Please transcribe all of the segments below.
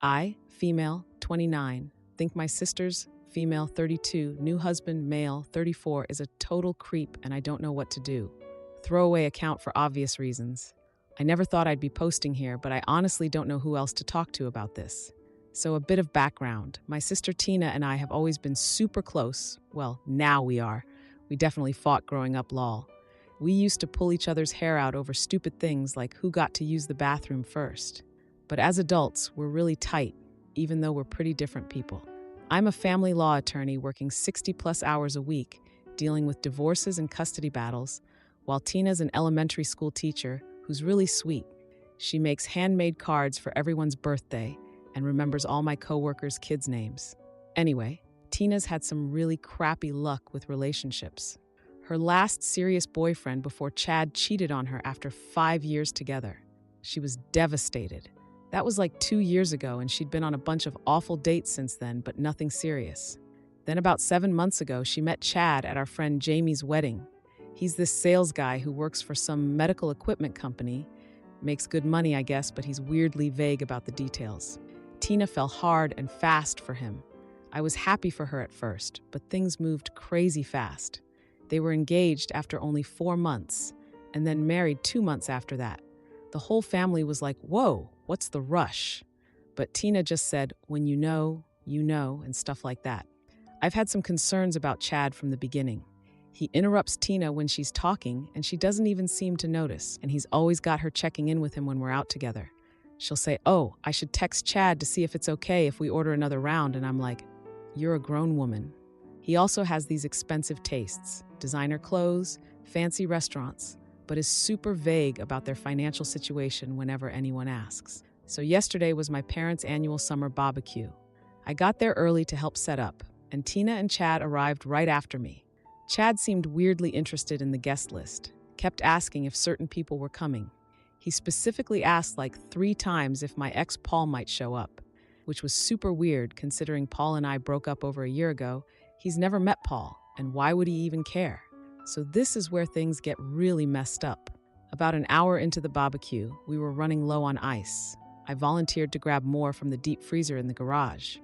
I, female, 29, think my sister's, female, 32, new husband, male, 34, is a total creep and I don't know what to do. Throwaway account for obvious reasons. I never thought I'd be posting here, but I honestly don't know who else to talk to about this. So a bit of background. My sister Tina and I have always been super close. Well, now we are. We definitely fought growing up, lol. We used to pull each other's hair out over stupid things like who got to use the bathroom first. But as adults, we're really tight, even though we're pretty different people. I'm a family law attorney working 60+ hours a week, dealing with divorces and custody battles, while Tina's an elementary school teacher who's really sweet. She makes handmade cards for everyone's birthday and remembers all my coworkers' kids' names. Anyway, Tina's had some really crappy luck with relationships. Her last serious boyfriend before Chad cheated on her after 5 years together. She was devastated. That was like 2 years ago, and she'd been on a bunch of awful dates since then, but nothing serious. Then about 7 months ago, she met Chad at our friend Jamie's wedding. He's this sales guy who works for some medical equipment company. Makes good money, I guess, but he's weirdly vague about the details. Tina fell hard and fast for him. I was happy for her at first, but things moved crazy fast. They were engaged after only 4 months, and then married 2 months after that. The whole family was like, whoa, what's the rush? But Tina just said, when you know, and stuff like that. I've had some concerns about Chad from the beginning. He interrupts Tina when she's talking, and she doesn't even seem to notice, and he's always got her checking in with him when we're out together. She'll say, oh, I should text Chad to see if it's okay if we order another round, and I'm like, you're a grown woman. He also has these expensive tastes, designer clothes, fancy restaurants, but is super vague about their financial situation whenever anyone asks. So yesterday was my parents' annual summer BBQ. I got there early to help set up, and Tina and Chad arrived right after me. Chad seemed weirdly interested in the guest list, kept asking if certain people were coming. He specifically asked like 3 times if my ex Paul might show up, which was super weird considering Paul and I broke up over a year ago. He's never met Paul, and why would he even care? So this is where things get really messed up. About an hour into the barbecue, we were running low on ice. I volunteered to grab more from the deep freezer in the garage.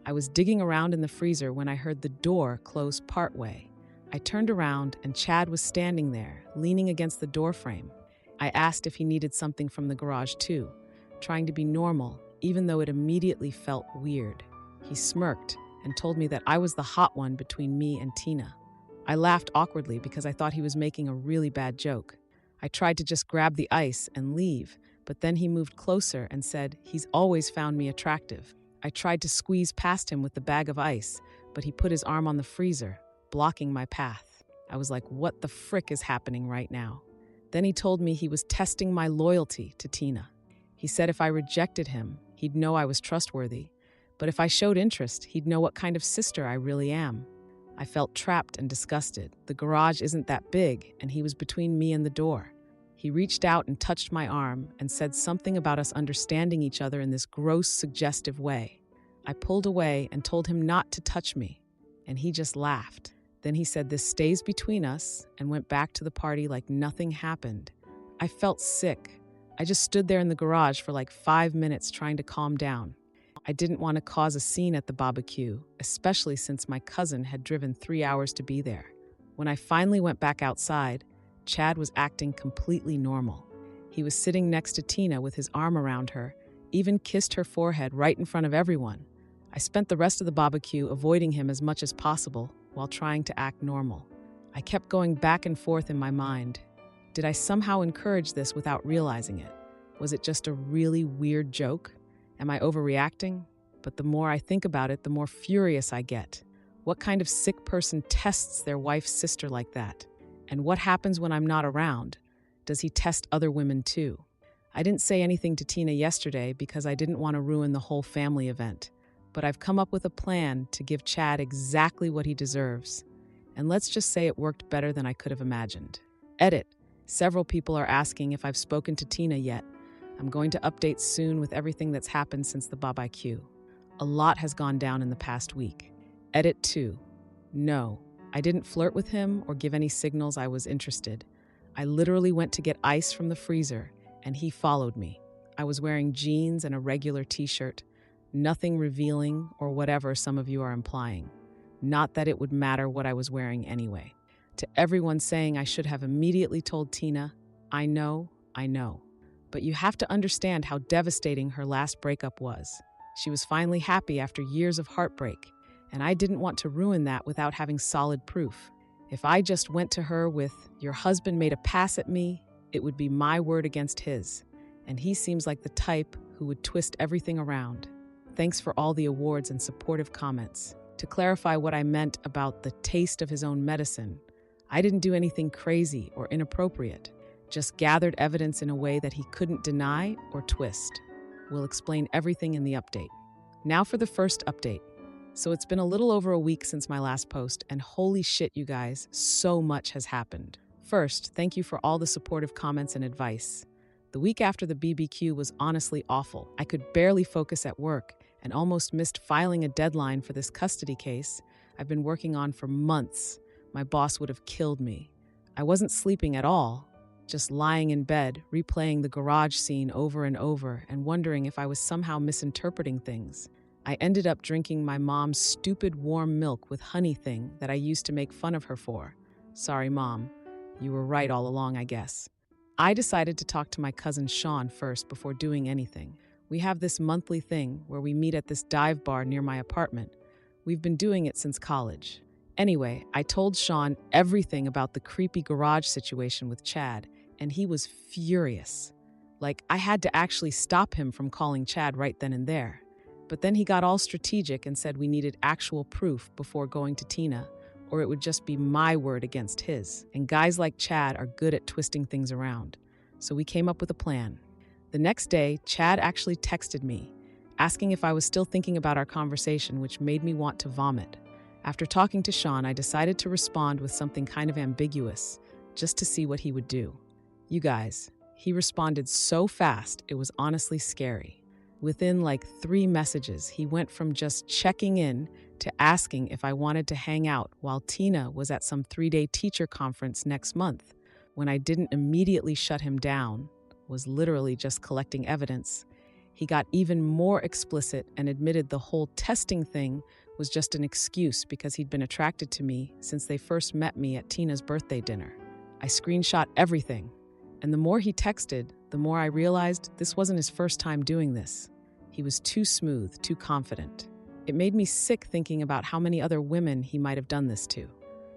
I was digging around in the freezer when I heard the door close partway. I turned around and Chad was standing there, leaning against the door frame. I asked if he needed something from the garage too, trying to be normal, even though it immediately felt weird. He smirked and told me that I was the hot one between me and Tina. I laughed awkwardly because I thought he was making a really bad joke. I tried to just grab the ice and leave, but then he moved closer and said he's always found me attractive. I tried to squeeze past him with the bag of ice, but he put his arm on the freezer, blocking my path. I was like, what the frick is happening right now? Then he told me he was testing my loyalty to Tina. He said if I rejected him, he'd know I was trustworthy, but if I showed interest, he'd know what kind of sister I really am. I felt trapped and disgusted. The garage isn't that big, and he was between me and the door. He reached out and touched my arm and said something about us understanding each other in this gross, suggestive way. I pulled away and told him not to touch me, and he just laughed. Then he said this stays between us and went back to the party like nothing happened. I felt sick. I just stood there in the garage for like 5 minutes trying to calm down. I didn't want to cause a scene at the barbecue, especially since my cousin had driven 3 hours to be there. When I finally went back outside, Chad was acting completely normal. He was sitting next to Tina with his arm around her, even kissed her forehead right in front of everyone. I spent the rest of the barbecue avoiding him as much as possible while trying to act normal. I kept going back and forth in my mind. Did I somehow encourage this without realizing it? Was it just a really weird joke? Am I overreacting? But the more I think about it, the more furious I get. What kind of sick person tests their wife's sister like that? And what happens when I'm not around? Does he test other women too? I didn't say anything to Tina yesterday because I didn't want to ruin the whole family event. But I've come up with a plan to give Chad exactly what he deserves. And let's just say it worked better than I could have imagined. Edit. Several people are asking if I've spoken to Tina yet. I'm going to update soon with everything that's happened since the BBQ. A lot has gone down in the past week. Edit 2. No, I didn't flirt with him or give any signals I was interested. I literally went to get ice from the freezer, and he followed me. I was wearing jeans and a regular t-shirt, Nothing revealing or whatever some of you are implying. Not that it would matter what I was wearing anyway. To everyone saying I should have immediately told Tina, I know. But you have to understand how devastating her last breakup was. She was finally happy after years of heartbreak, and I didn't want to ruin that without having solid proof. If I just went to her with, your husband made a pass at me, it would be my word against his. And he seems like the type who would twist everything around. Thanks for all the awards and supportive comments. To clarify what I meant about the taste of his own medicine, I didn't do anything crazy or inappropriate, just gathered evidence in a way that he couldn't deny or twist. We'll explain everything in the update. Now for the first update. So it's been a little over a week since my last post, and holy shit, you guys, so much has happened. First, thank you for all the supportive comments and advice. The week after the BBQ was honestly awful. I could barely focus at work and almost missed filing a deadline for this custody case I've been working on for months. My boss would have killed me. I wasn't sleeping at all, just lying in bed, replaying the garage scene over and over and wondering if I was somehow misinterpreting things. I ended up drinking my mom's stupid warm milk with honey thing that I used to make fun of her for. Sorry, Mom. You were right all along, I guess. I decided to talk to my cousin Sean first before doing anything. We have this monthly thing where we meet at this dive bar near my apartment. We've been doing it since college. Anyway, I told Sean everything about the creepy garage situation with Chad, and he was furious. Like, I had to actually stop him from calling Chad right then and there. But then he got all strategic and said we needed actual proof before going to Tina, or it would just be my word against his. And guys like Chad are good at twisting things around. So we came up with a plan. The next day, Chad actually texted me, asking if I was still thinking about our conversation, which made me want to vomit. After talking to Sean, I decided to respond with something kind of ambiguous, just to see what he would do. You guys, he responded so fast, it was honestly scary. Within like 3 messages, he went from just checking in to asking if I wanted to hang out while Tina was at some 3-day teacher conference next month. When I didn't immediately shut him down, was literally just collecting evidence, he got even more explicit and admitted the whole testing thing was just an excuse because he'd been attracted to me since they first met me at Tina's birthday dinner. I screenshot everything, and the more he texted, the more I realized this wasn't his first time doing this. He was too smooth, too confident. It made me sick thinking about how many other women he might have done this to.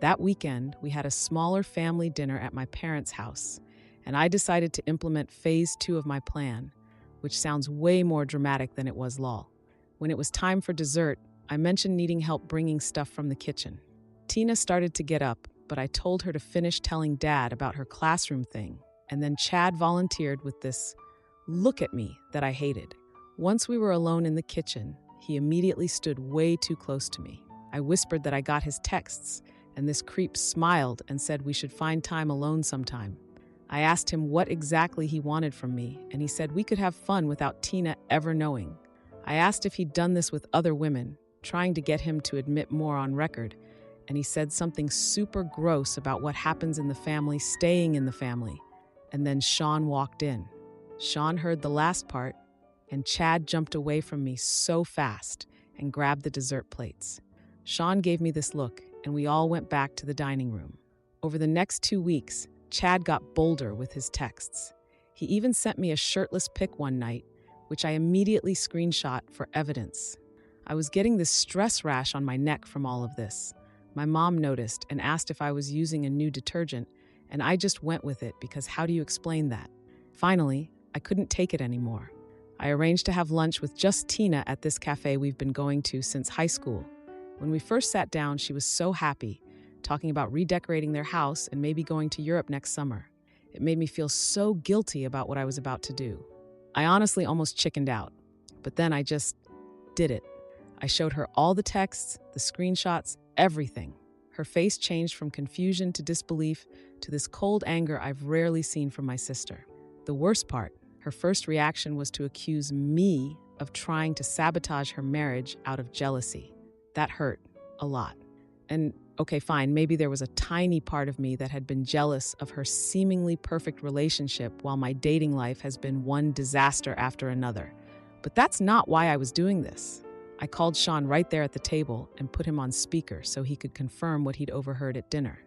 That weekend, we had a smaller family dinner at my parents' house, and I decided to implement phase 2 of my plan, which sounds way more dramatic than it was lol. When it was time for dessert, I mentioned needing help bringing stuff from the kitchen. Tina started to get up, but I told her to finish telling Dad about her classroom thing, and then Chad volunteered with this look at me that I hated. Once we were alone in the kitchen, he immediately stood way too close to me. I whispered that I got his texts, and this creep smiled and said we should find time alone sometime. I asked him what exactly he wanted from me, and he said we could have fun without Tina ever knowing. I asked if he'd done this with other women, trying to get him to admit more on record, and he said something super gross about what happens in the family staying in the family. And then Sean walked in. Sean heard the last part, and Chad jumped away from me so fast and grabbed the dessert plates. Sean gave me this look, and we all went back to the dining room. Over the next 2 weeks, Chad got bolder with his texts. He even sent me a shirtless pic one night, which I immediately screenshot for evidence. I was getting this stress rash on my neck from all of this. My mom noticed and asked if I was using a new detergent, and I just went with it because how do you explain that? Finally, I couldn't take it anymore. I arranged to have lunch with just Tina at this cafe we've been going to since high school. When we first sat down, she was so happy, talking about redecorating their house and maybe going to Europe next summer. It made me feel so guilty about what I was about to do. I honestly almost chickened out, but then I just did it. I showed her all the texts, the screenshots, everything. Her face changed from confusion to disbelief to this cold anger I've rarely seen from my sister. The worst part, her first reaction was to accuse me of trying to sabotage her marriage out of jealousy. That hurt a lot. And okay, fine, maybe there was a tiny part of me that had been jealous of her seemingly perfect relationship while my dating life has been one disaster after another. But that's not why I was doing this. I called Sean right there at the table and put him on speaker so he could confirm what he'd overheard at dinner.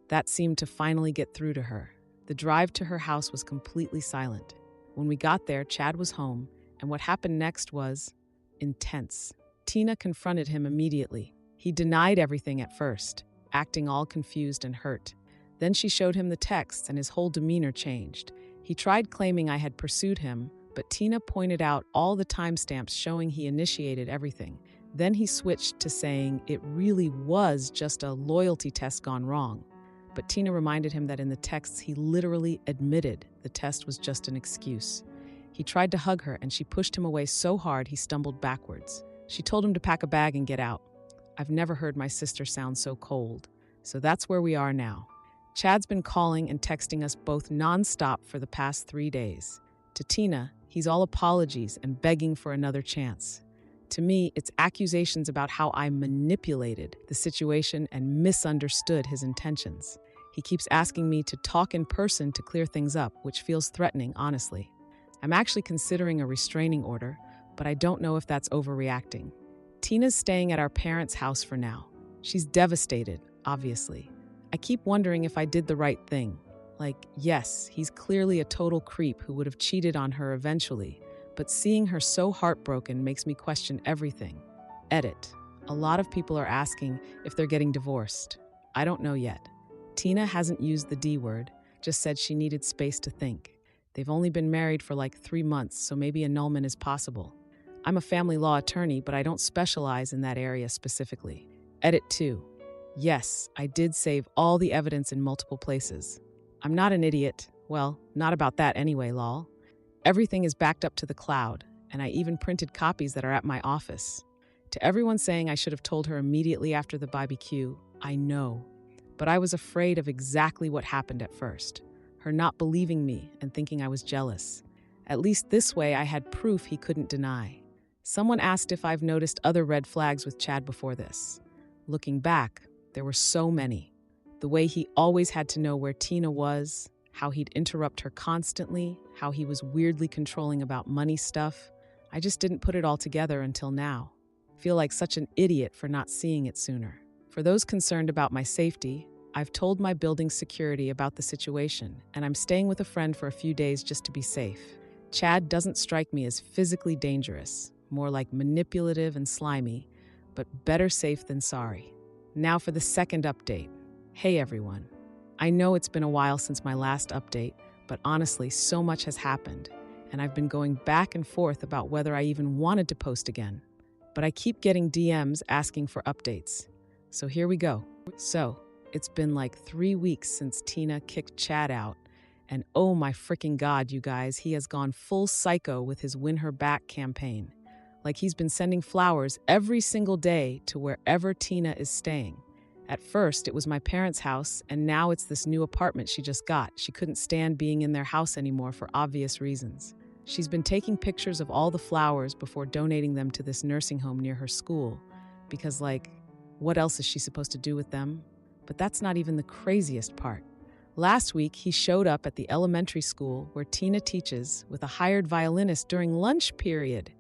That seemed to finally get through to her. The drive to her house was completely silent. When we got there, Chad was home, and what happened next was intense. Tina confronted him immediately. He denied everything at first, acting all confused and hurt. Then she showed him the texts, and his whole demeanor changed. He tried claiming I had pursued him, but Tina pointed out all the timestamps showing he initiated everything. Then he switched to saying it really was just a loyalty test gone wrong. But Tina reminded him that in the texts he literally admitted the test was just an excuse. He tried to hug her, and she pushed him away so hard he stumbled backwards. She told him to pack a bag and get out. I've never heard my sister sound so cold. So that's where we are now. Chad's been calling and texting us both nonstop for the past 3 days. To Tina, he's all apologies and begging for another chance. To me, it's accusations about how I manipulated the situation and misunderstood his intentions. He keeps asking me to talk in person to clear things up, which feels threatening, honestly. I'm actually considering a restraining order, but I don't know if that's overreacting. Tina's staying at our parents' house for now. She's devastated, obviously. I keep wondering if I did the right thing. Like, yes, he's clearly a total creep who would have cheated on her eventually, but seeing her so heartbroken makes me question everything. Edit. A lot of people are asking if they're getting divorced. I don't know yet. Tina hasn't used the D word, just said she needed space to think. They've only been married for like 3 months, so maybe annulment is possible. I'm a family law attorney, but I don't specialize in that area specifically. Edit 2. Yes, I did save all the evidence in multiple places. I'm not an idiot. Well, not about that anyway, lol. Everything is backed up to the cloud, and I even printed copies that are at my office. To everyone saying I should have told her immediately after the BBQ, I know. But I was afraid of exactly what happened at first. Her not believing me and thinking I was jealous. At least this way I had proof he couldn't deny. Someone asked if I've noticed other red flags with Chad before this. Looking back, there were so many. The way he always had to know where Tina was, how he'd interrupt her constantly, how he was weirdly controlling about money stuff. I just didn't put it all together until now. Feel like such an idiot for not seeing it sooner. For those concerned about my safety, I've told my building security about the situation, and I'm staying with a friend for a few days just to be safe. Chad doesn't strike me as physically dangerous, more like manipulative and slimy, but better safe than sorry. Now for the second update. Hey everyone. I know it's been a while since my last update, but honestly, so much has happened, and I've been going back and forth about whether I even wanted to post again. But I keep getting DMs asking for updates. So here we go. So, it's been like 3 weeks since Tina kicked Chad out, and oh my freaking God, you guys, he has gone full psycho with his Win Her Back campaign. Like he's been sending flowers every single day to wherever Tina is staying. At first, it was my parents' house, and now it's this new apartment she just got. She couldn't stand being in their house anymore for obvious reasons. She's been taking pictures of all the flowers before donating them to this nursing home near her school, because, like, what else is she supposed to do with them? But that's not even the craziest part. Last week, he showed up at the elementary school where Tina teaches with a hired violinist during lunch period.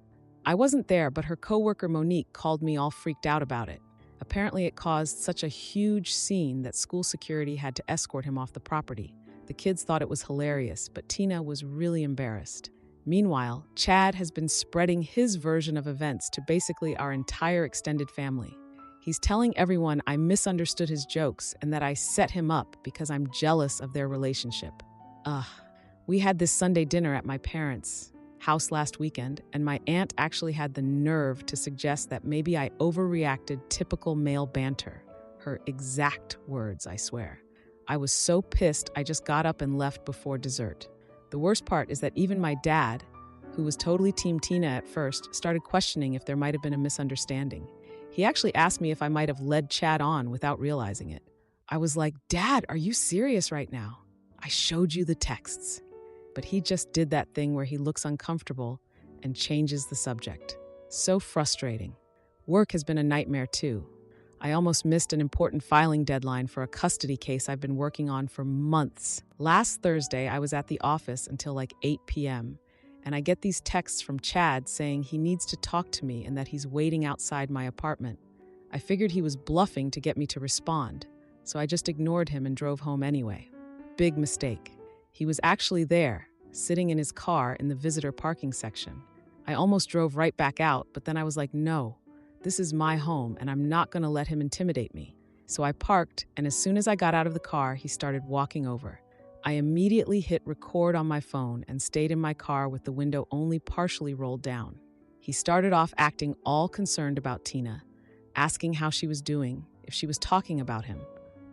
I wasn't there, but her coworker Monique called me all freaked out about it. Apparently, it caused such a huge scene that school security had to escort him off the property. The kids thought it was hilarious, but Tina was really embarrassed. Meanwhile, Chad has been spreading his version of events to basically our entire extended family. He's telling everyone I misunderstood his jokes and that I set him up because I'm jealous of their relationship. We had this Sunday dinner at my parents' house last weekend, and my aunt actually had the nerve to suggest that maybe I overreacted typical male banter. Her exact words, I swear. I was so pissed I just got up and left before dessert. The worst part is that even my dad, who was totally Team Tina at first, started questioning if there might have been a misunderstanding. He actually asked me if I might have led Chad on without realizing it. I was like, Dad, are you serious right now? I showed you the texts. But he just did that thing where he looks uncomfortable and changes the subject. So frustrating. Work has been a nightmare too. I almost missed an important filing deadline for a custody case I've been working on for months. Last Thursday, I was at the office until like 8 p.m., and I get these texts from Chad saying he needs to talk to me and that he's waiting outside my apartment. I figured he was bluffing to get me to respond, so I just ignored him and drove home anyway. Big mistake. He was actually there, sitting in his car in the visitor parking section. I almost drove right back out, but then I was like, no, this is my home and I'm not going to let him intimidate me. So I parked, and as soon as I got out of the car, he started walking over. I immediately hit record on my phone and stayed in my car with the window only partially rolled down. He started off acting all concerned about Tina, asking how she was doing, if she was talking about him.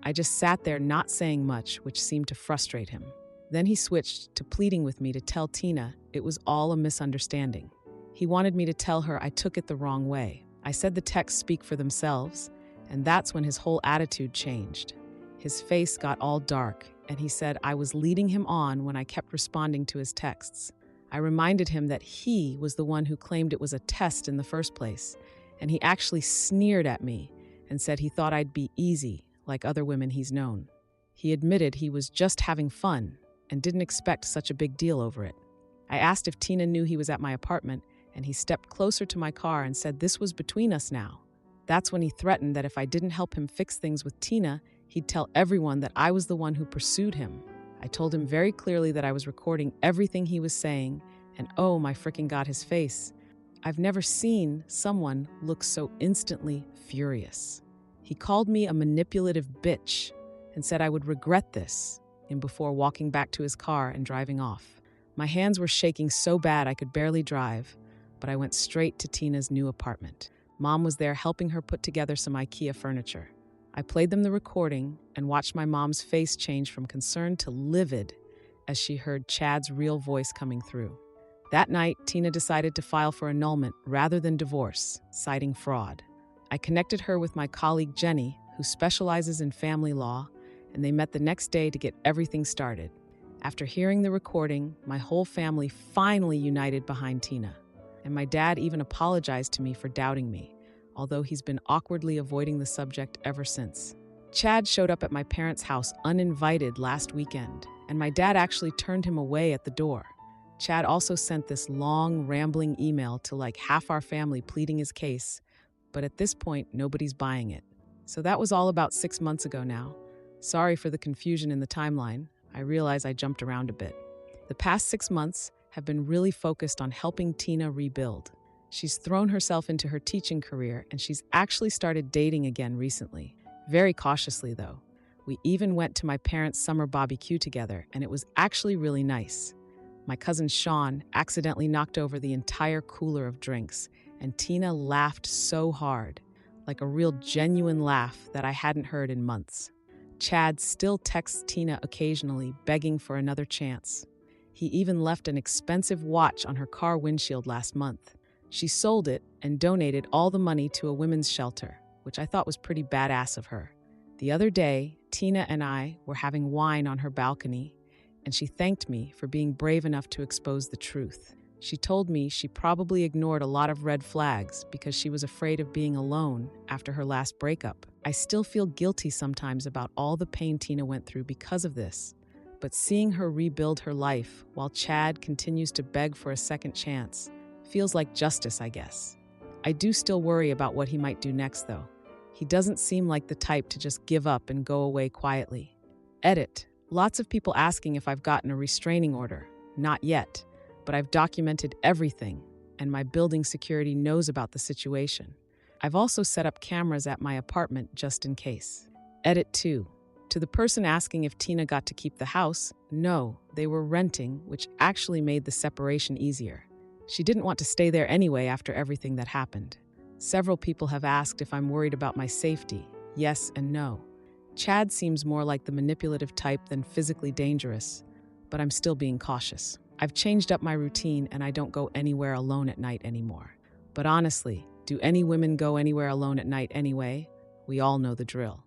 I just sat there not saying much, which seemed to frustrate him. Then he switched to pleading with me to tell Tina it was all a misunderstanding. He wanted me to tell her I took it the wrong way. I said the texts speak for themselves, and that's when his whole attitude changed. His face got all dark, and he said I was leading him on when I kept responding to his texts. I reminded him that he was the one who claimed it was a test in the first place, and he actually sneered at me and said he thought I'd be easy, like other women he's known. He admitted he was just having fun and didn't expect such a big deal over it. I asked if Tina knew he was at my apartment, and he stepped closer to my car and said this was between us now. That's when he threatened that if I didn't help him fix things with Tina, he'd tell everyone that I was the one who pursued him. I told him very clearly that I was recording everything he was saying, and oh my frickin' God, his face. I've never seen someone look so instantly furious. He called me a manipulative bitch and said I would regret this, and before walking back to his car and driving off. My hands were shaking so bad I could barely drive, but I went straight to Tina's new apartment. Mom was there helping her put together some IKEA furniture. I played them the recording and watched my mom's face change from concern to livid as she heard Chad's real voice coming through. That night, Tina decided to file for annulment rather than divorce, citing fraud. I connected her with my colleague Jenny, who specializes in family law, and they met the next day to get everything started. After hearing the recording, my whole family finally united behind Tina. And my dad even apologized to me for doubting me, although he's been awkwardly avoiding the subject ever since. Chad showed up at my parents' house uninvited last weekend, and my dad actually turned him away at the door. Chad also sent this long, rambling email to like half our family pleading his case, but at this point, nobody's buying it. So that was all about 6 months ago now. Sorry for the confusion in the timeline. I realize I jumped around a bit. The past 6 months have been really focused on helping Tina rebuild. She's thrown herself into her teaching career, and she's actually started dating again recently. Very cautiously, though. We even went to my parents' summer BBQ together, and it was actually really nice. My cousin Sean accidentally knocked over the entire cooler of drinks, and Tina laughed so hard, like a real genuine laugh that I hadn't heard in months. Chad still texts Tina occasionally, begging for another chance. He even left an expensive watch on her car windshield last month. She sold it and donated all the money to a women's shelter, which I thought was pretty badass of her. The other day, Tina and I were having wine on her balcony, and she thanked me for being brave enough to expose the truth. She told me she probably ignored a lot of red flags because she was afraid of being alone after her last breakup. I still feel guilty sometimes about all the pain Tina went through because of this. But seeing her rebuild her life while Chad continues to beg for a second chance feels like justice, I guess. I do still worry about what he might do next, though. He doesn't seem like the type to just give up and go away quietly. Edit. Lots of people asking if I've gotten a restraining order. Not yet, but I've documented everything, and my building security knows about the situation. I've also set up cameras at my apartment just in case. Edit 2. To the person asking if Tina got to keep the house, no, they were renting, which actually made the separation easier. She didn't want to stay there anyway after everything that happened. Several people have asked if I'm worried about my safety. Yes and no. Chad seems more like the manipulative type than physically dangerous, but I'm still being cautious. I've changed up my routine and I don't go anywhere alone at night anymore. But honestly, do any women go anywhere alone at night anyway? We all know the drill.